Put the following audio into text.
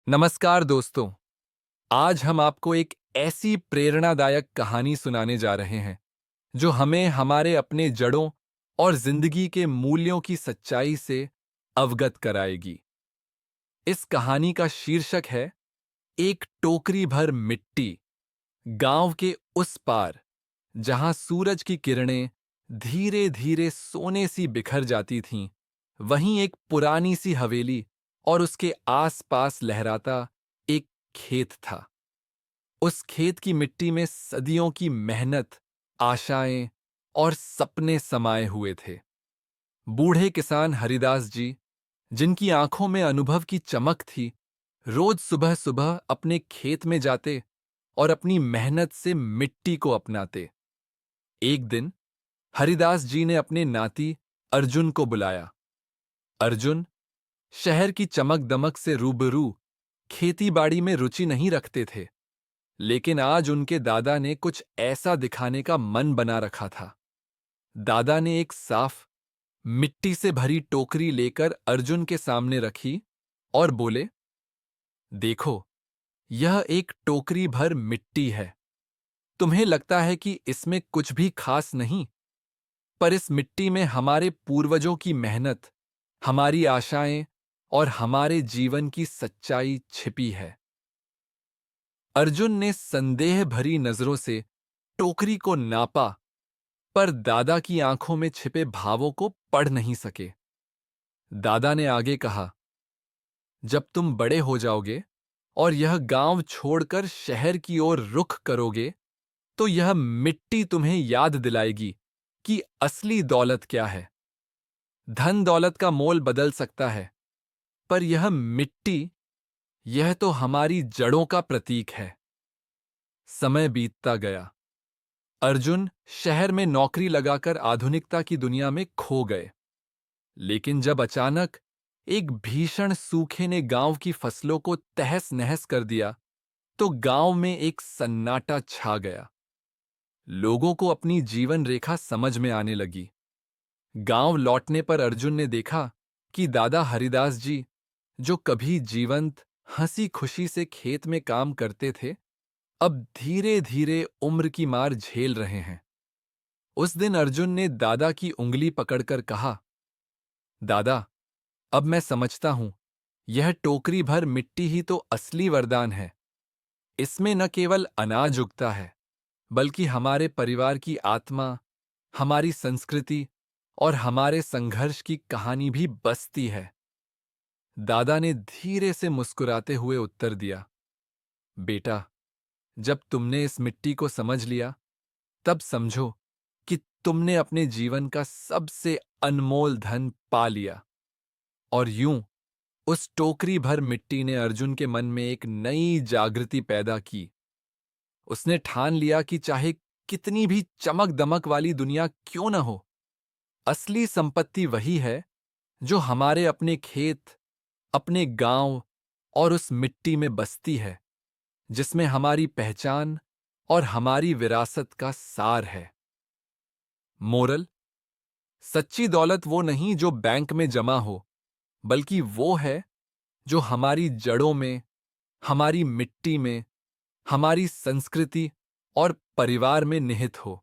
नमस्कार दोस्तों। आज हम आपको एक ऐसी प्रेरणादायक कहानी सुनाने जा रहे हैं जो हमें हमारे अपने जड़ों और जिंदगी के मूल्यों की सच्चाई से अवगत कराएगी। इस कहानी का शीर्षक है एक टोकरी भर मिट्टी। गांव के उस पार जहां सूरज की किरणें धीरे धीरे सोने सी बिखर जाती थीं, वहीं एक पुरानी सी हवेली और उसके आसपास लहराता एक खेत था। उस खेत की मिट्टी में सदियों की मेहनत, आशाएं और सपने समाये हुए थे। बूढ़े किसान हरिदास जी, जिनकी आंखों में अनुभव की चमक थी, रोज सुबह सुबह अपने खेत में जाते और अपनी मेहनत से मिट्टी को अपनाते। एक दिन हरिदास जी ने अपने नाती अर्जुन को बुलाया। अर्जुन शहर की चमक दमक से रूबरू खेती बाड़ी में रुचि नहीं रखते थे, लेकिन आज उनके दादा ने कुछ ऐसा दिखाने का मन बना रखा था। दादा ने एक साफ मिट्टी से भरी टोकरी लेकर अर्जुन के सामने रखी और बोले, देखो, यह एक टोकरी भर मिट्टी है। तुम्हें लगता है कि इसमें कुछ भी खास नहीं, पर इस मिट्टी में हमारे पूर्वजों की मेहनत, हमारी आशाएं और हमारे जीवन की सच्चाई छिपी है। अर्जुन ने संदेह भरी नजरों से टोकरी को नापा, पर दादा की आंखों में छिपे भावों को पढ़ नहीं सके। दादा ने आगे कहा, जब तुम बड़े हो जाओगे और यह गांव छोड़कर शहर की ओर रुख करोगे, तो यह मिट्टी तुम्हें याद दिलाएगी कि असली दौलत क्या है। धन दौलत का मोल बदल सकता है, पर यह मिट्टी, यह तो हमारी जड़ों का प्रतीक है। समय बीतता गया। अर्जुन शहर में नौकरी लगाकर आधुनिकता की दुनिया में खो गए। लेकिन जब अचानक एक भीषण सूखे ने गांव की फसलों को तहस नहस कर दिया, तो गांव में एक सन्नाटा छा गया। लोगों को अपनी जीवन रेखा समझ में आने लगी। गांव लौटने पर अर्जुन ने देखा कि दादा हरिदास जी, जो कभी जीवंत हंसी खुशी से खेत में काम करते थे, अब धीरे धीरे उम्र की मार झेल रहे हैं। उस दिन अर्जुन ने दादा की उंगली पकड़कर कहा, दादा, अब मैं समझता हूं, यह टोकरी भर मिट्टी ही तो असली वरदान है। इसमें न केवल अनाज उगता है, बल्कि हमारे परिवार की आत्मा, हमारी संस्कृति और हमारे संघर्ष की कहानी भी बसती है। दादा ने धीरे से मुस्कुराते हुए उत्तर दिया, बेटा, जब तुमने इस मिट्टी को समझ लिया, तब समझो कि तुमने अपने जीवन का सबसे अनमोल धन पा लिया। और यूं उस टोकरी भर मिट्टी ने अर्जुन के मन में एक नई जागृति पैदा की। उसने ठान लिया कि चाहे कितनी भी चमक दमक वाली दुनिया क्यों न हो, असली संपत्ति वही है जो हमारे अपने खेत, अपने गांव और उस मिट्टी में बसती है, जिसमें हमारी पहचान और हमारी विरासत का सार है। मोरल: सच्ची दौलत वो नहीं जो बैंक में जमा हो, बल्कि वो है जो हमारी जड़ों में, हमारी मिट्टी में, हमारी संस्कृति और परिवार में निहित हो।